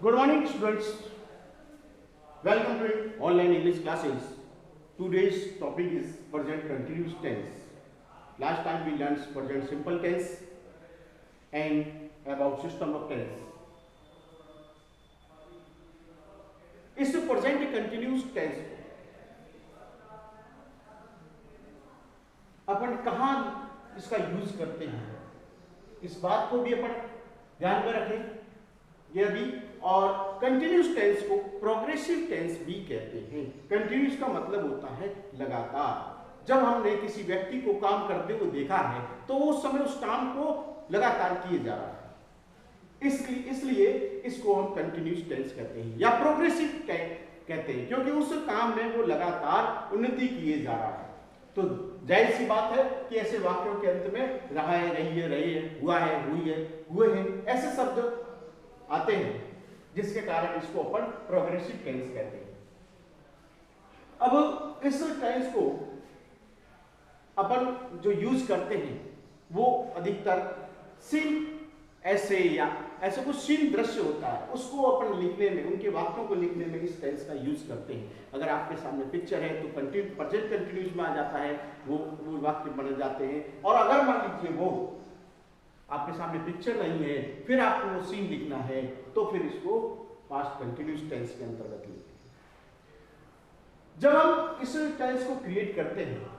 Good morning, students. Welcome to online English classes. Today's topic is present continuous tense. Last time we learned present simple tense and about system of tense. इस present continuous tense अपन कहाँ इसका use करते हैं, इस बात को भी अपन ध्यान में रखें। यदि और कंटिन्यूस टेंस को प्रोग्रेसिव टेंस भी कहते हैं। कंटिन्यूस का मतलब होता है लगातार। जब हमने किसी व्यक्ति को काम करते हुए देखा है तो उस समय उस काम को लगातार किए जा रहा है, इसलिए इसको हम कंटिन्यूस टेंस कहते हैं या प्रोग्रेसिव कहते हैं, क्योंकि उस काम में वो लगातार उन्नति किए जा रहा है। तो जाहिर सी बात है कि ऐसे वाक्यों के अंत में रहा है, रही है, रहे है, हुआ है, हुई है, हुए हैं, ऐसे शब्द आते हैं, जिसके कारण इसको अपन प्रोग्रेसिव टेंस कहते हैं। अब इस टेंस को अपन जो यूज करते हैं वो अधिकतर सीन ऐसे या ऐसे कुछ सीन दृश्य होता है, उसको अपन लिखने में, उनके वाक्यों को लिखने में इस टेंस का यूज करते हैं। अगर आपके सामने पिक्चर है तो प्रेजेंट कंटिन्यूस में आ जाता है, वो वाक्य बन जाते हैं। और अगर मान लीजिए वो आपके सामने पिक्चर नहीं है, फिर आपको वो सीन लिखना है, तो फिर इसको पास्ट कंटिन्यूस टेंस के अंतर्गत लिखते हैं। जब हम इस टेंस को क्रिएट करते हैं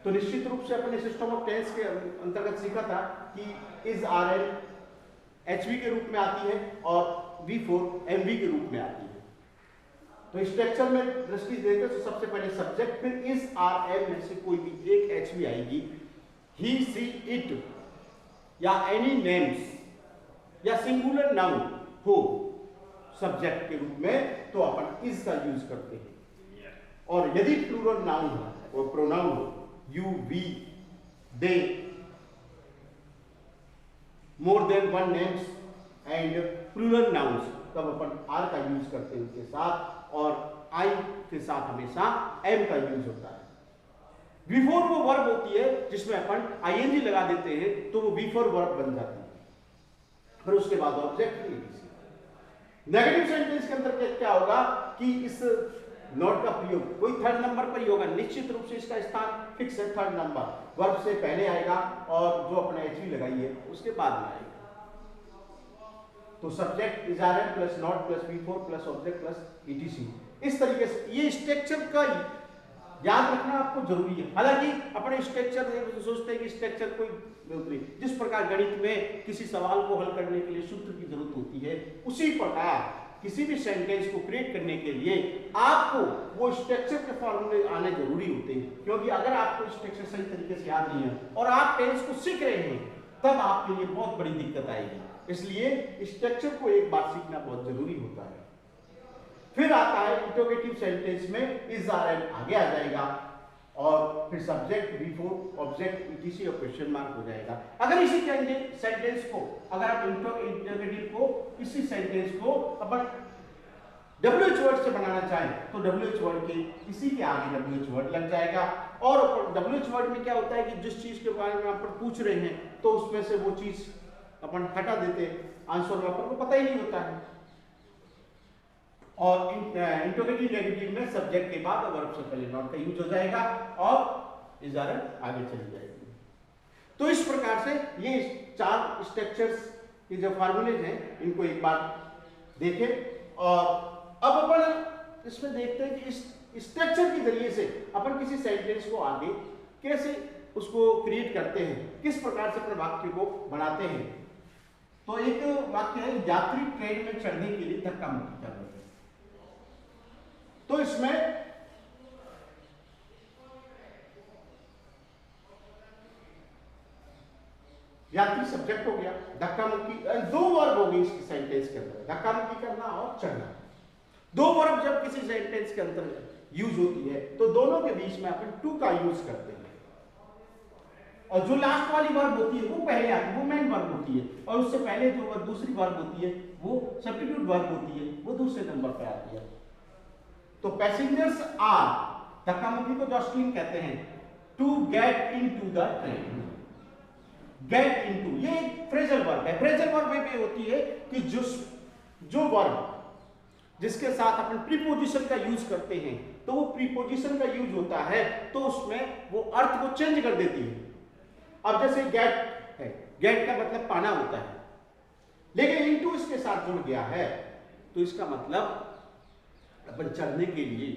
तो निश्चित रूप से अपने सिस्टम ऑफ टेंस के अंतर्गत सीखा था कि इज आर एन एचवी के रूप में आती है और V4 MV के रूप में आती है। तो स्ट्रक्चर में दृष्टि देते तो सबसे पहले सब्जेक्ट, फिर इज आर एम में से कोई भी एक एचवी आएगी। ही सी इट या एनी नेम्स या सिंगुलर नाउन हो सब्जेक्ट के रूप में तो अपन इज का यूज करते हैं। और यदि प्लूरल नाउन हो और प्रोनाउन हो, you, we, they, more than one names and plural nouns, तब अपन आर का यूज करते हैं उनके साथ, और आई के साथ हमेशा एम का यूज होता है। बिफोर वो वर्ब होती है जिसमें अपन आईएनजी लगा देते हैं तो वो बिफोर वर्ब बन जाती है, फिर उसके बाद ऑब्जेक्ट। नेगेटिव सेंटेंस के अंदर क्या होगा कि इस नॉट का प्रयोग कोई थर्ड नंबर पर ही होगा। निश्चित रूप से इसका स्थान फिक्स है, थर्ड नंबर वर्ब से पहले आएगा और जो अपने एचवी लगाई है उसके बाद में आएगा। तो subject is are an plus not plus before plus object plus etc. इस तरीके से ये स्ट्रक्चर का याद रखना आपको जरूरी है। हालांकि अपने स्ट्रक्चर सोचते हैं कि स्ट्रक्चर कोई नहीं, जिस प्रकार गणित में किसी सवाल को हल करने के लिए सूत्र की जरूरत होती है, उसी प्रकार किसी भी सेंटेंस को क्रिएट करने के लिए आपको वो स्ट्रक्चर के फॉर्मूले आने जरूरी होते हैं। क्योंकि अगर आपको स्ट्रक्चर सही तरीके से याद नहीं है और आप टेंस को सीख रहे हैं, तब आपके लिए बहुत बड़ी दिक्कत आएगी। इसलिए स्ट्रक्चर को एक बार सीखना बहुत जरूरी होता है। फिर आता है इंटरोगेटिव सेंटेंस में इज आर एन आगे आ जाएगा और फिर सब्जेक्ट, बिफोर, ऑब्जेक्ट, ईटीसी और क्वेश्चन मार्क हो जाएगा। अगर इसी सेंटेंस को, अगर आप इंटरोगेटिव को, इसी सेंटेंस को अपन WH वर्ड से बनाना चाहें तो WH वर्ड के इसी के आगे WH वर्ड लग जाएगा। और WH वर्ड में क्या होता है कि जिस चीज के बारे में आप पूछ रहे हैं तो उसमें से वो चीज अपन हटा देते हैं, आंसर में अपन को पता ही नहीं होता है। और इंटरोगेटिव नेगेटिव में सब्जेक्ट के बाद वर्ब से पहले नॉट का यूज हो जाएगा और इज आर एन आगे चली जाएगी। तो इस प्रकार से ये चार स्ट्रक्चर्स के जो फार्मूलेज हैं इनको एक बार देखें। और अब अपन इसमें देखते हैं कि इस स्ट्रक्चर के जरिए से अपन किसी सेंटेंस को आगे कैसे उसको क्रिएट करते हैं, किस प्रकार से अपने वाक्य को बनाते हैं। तो एक वाक्य है, यात्री ट्रेन में चढ़ने के लिए धक्का मुक्की कर रहे हैं। तो इसमें यात्री सब्जेक्ट हो गया, धक्का मुक्की, दो वर्ब हो गई इस सेंटेंस के अंदर, धक्का मुक्की करना और चढ़ना। दो वर्ब जब किसी सेंटेंस के अंदर यूज होती है तो दोनों के बीच में अपन टू का यूज करते हैं, और जो लास्ट वाली वर्ब होती है वो पहले आती है, वो मेन वर्ब होती है, और उससे पहले जो दूसरी वर्ब होती है वो सब्स्टिट्यूट वर्ब होती है, वो दूसरे नंबर पर आती है। तो पैसेंजर्स आर, धक्का मुक्की को जॉस्टलिंग कहते हैं, to get into the train. Get into ये एक फ्रेजल वर्ब है। फ्रेजल वर्ब में होती है कि जो जो वर्ब जिसके साथ अपन प्रीपोजिशन का यूज करते हैं, तो वो प्रीपोजिशन का यूज होता है तो उसमें वो अर्थ को चेंज कर देती है। अब जैसे गेट है, गेट का मतलब पाना होता है, लेकिन इनटू इसके साथ जुड़ गया है तो इसका मतलब अपन चढ़ने के लिए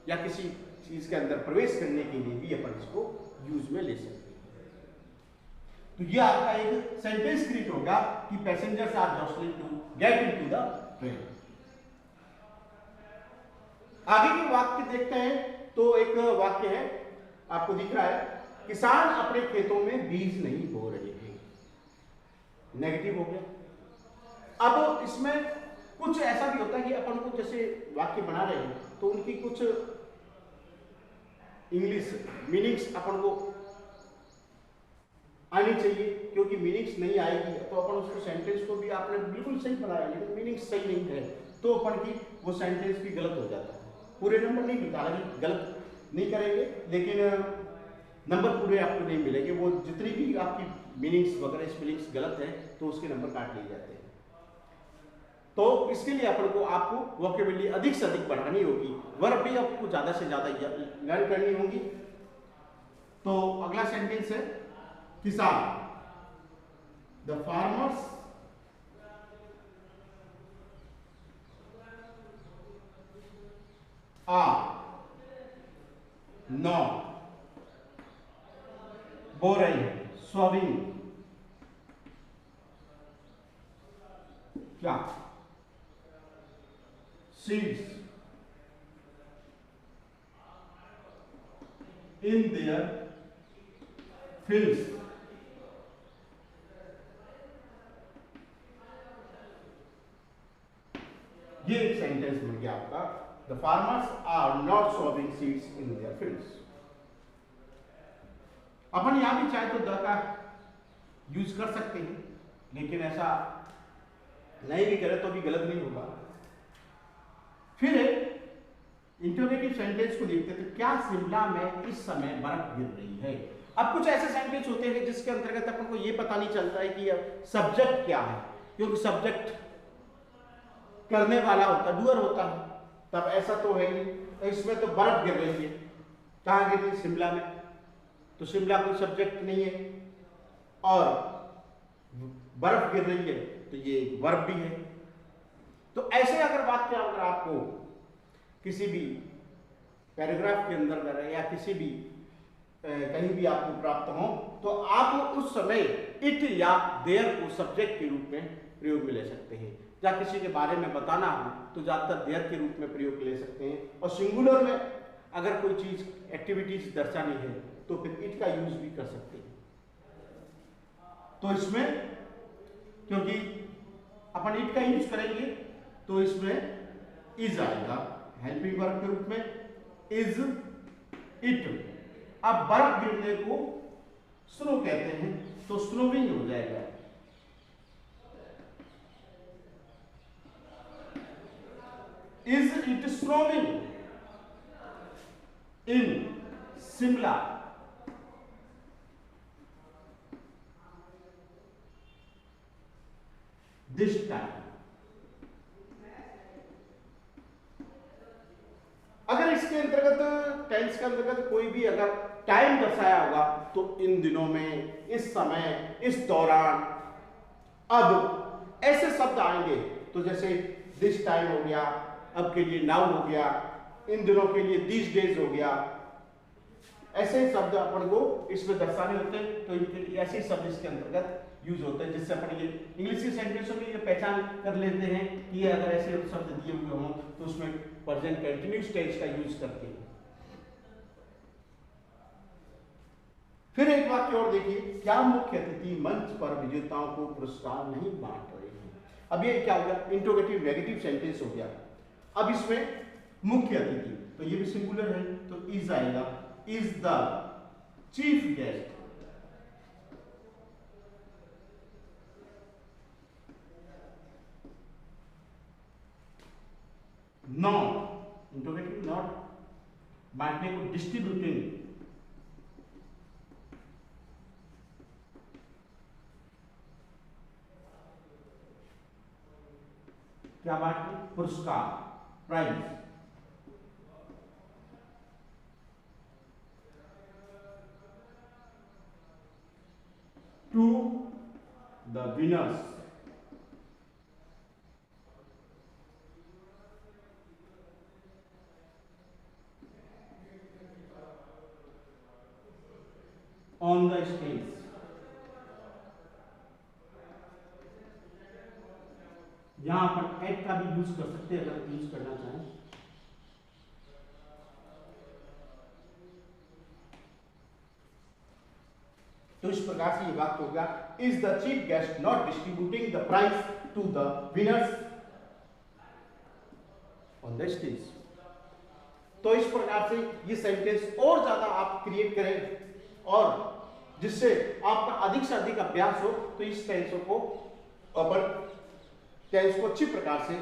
या किसी चीज के अंदर प्रवेश करने के लिए भी अपन इसको यूज में ले सकते हैं। तो ये आपका एक सेंटेंस क्रिएट होगा कि passengers are jostling to get into the train. आगे के वाक्य देखते हैं, तो एक वाक्य है आपको दिख रहा है, किसान अपने खेतों में बीज नहीं बो रहे हैं, नेगेटिव हो गया। अब इसमें कुछ ऐसा भी होता है कि अपन को जैसे वाक्य बना रहे हैं तो उनकी कुछ इंग्लिश मीनिंग्स अपन को आनी चाहिए, क्योंकि मीनिंग्स नहीं आएगी तो अपन उसको सेंटेंस को भी आपने बिल्कुल सही बनाया लेकिन मीनिंग्स सही नहीं है तो अपन की वो सेंटेंस भी गलत हो जाता है। पूरे नंबर नहीं मिलता, हालांकि गलत नहीं करेंगे लेकिन नंबर पूरे आपको नहीं मिलेंगे, वो जितनी भी आपकी मीनिंग्स वगैरह स्पेलिंग्स गलत है तो उसके नंबर काट लिए जाते हैं। तो इसके लिए अपन को आपको वोकेबुलरी अधिक से अधिक बढ़ानी होगी, वर्ब भी आपको ज्यादा से ज्यादा लर्न करनी होगी। तो अगला सेंटेंस है किसान, the farmers are not boring sowing क्या seeds in their fields। ये एक सेंटेंस बन गया आपका, the farmers are not sowing seeds in their fields. अपन यहां भी चाहे तो द का यूज कर सकते हैं, लेकिन ऐसा नहीं भी करे तो भी गलत नहीं होगा। फिर इंटरोगेटिव सेंटेंस को देखते हैं, तो क्या शिमला में इस समय बर्फ गिर रही है। अब कुछ ऐसे सेंटेंस होते हैं जिसके अंतर्गत अपन को यह पता नहीं चलता है कि सब्जेक्ट क्या है, क्योंकि सब्जेक्ट करने वाला होता है, डूअर होता है, तब ऐसा तो है नहीं। तो इसमें तो बर्फ गिर रही है, कहां गिर रही है? शिमला में, तो शिमला कोई सब्जेक्ट नहीं है और बर्फ गिर रही है तो ये वर्ब भी है। तो ऐसे अगर वाक्य अगर आपको किसी भी पैराग्राफ के अंदर या किसी भी कहीं भी आपको प्राप्त हो तो आप उस समय इट या देयर को सब्जेक्ट के रूप में प्रयोग में ले सकते हैं। या किसी के बारे में बताना हो तो ज्यादातर देयर के रूप में प्रयोग ले सकते हैं, और सिंगुलर में अगर कोई चीज एक्टिविटीज दर्शानी है तो फिर इट का यूज भी कर सकते हैं। तो इसमें क्योंकि अपन इट का यूज करेंगे तो इसमें इज आएगा हेल्पिंग वर्ब के रूप में, इज इट। अब बर्फ गिरने को स्नो कहते हैं तो स्नोविंग हो जाएगा। Is it snowing in Shimla? This time. अगर इसके अंतर्गत टेंस के अंतर्गत कोई भी अगर टाइम दर्शाया होगा तो इन दिनों में, इस समय, इस दौरान, अब, ऐसे शब्द आएंगे। तो जैसे दिस टाइम हो गया, अब के लिए नाउ हो गया, इन दिनों के लिए दिस डेज हो गया, ऐसे शब्द अपन को इसमें दर्शाने होते हैं। तो इनके लिए ऐसे शब्द इसके अंतर्गत यूज होते हैं जिससे अपन ये इंग्लिश के सेंटेंसों में ये पहचान कर लेते हैं कि अगर ऐसे शब्द दिए हुए हों तो उसमें प्रेजेंट कंटिन्यूअस टेंस का यूज करते हैं। फिर एक वाक्य और देखिए, क्या मुख्य अतिथि मंच पर विजेताओं को पुरस्कार नहीं बांट रहे हैं? अब ये क्या हो गया? इंट्रोगेटिव नेगेटिव सेंटेंस हो गया। अब इसमें मुख्य अतिथि तो ये भी सिंगुलर है तो इज आएगा, is the chief guest. Not interrogative, not बांटने को डिस्ट्रीब्यूटिंग, क्या बांटने? पुरस्कार, prize. To the winners, on the stage. यहां पर एट का भी यूज कर सकते हैं अगर यूज करना चाहें। तो इस प्रकार से ये वाक्य हो गया, is the chief guest not distributing the prize to the winners on the stage. तो इस प्रकार से ये सेंटेंस और ज्यादा आप क्रिएट करें और जिससे आपका अधिक से अधिक अभ्यास हो, तो इस टेंस को अच्छी प्रकार से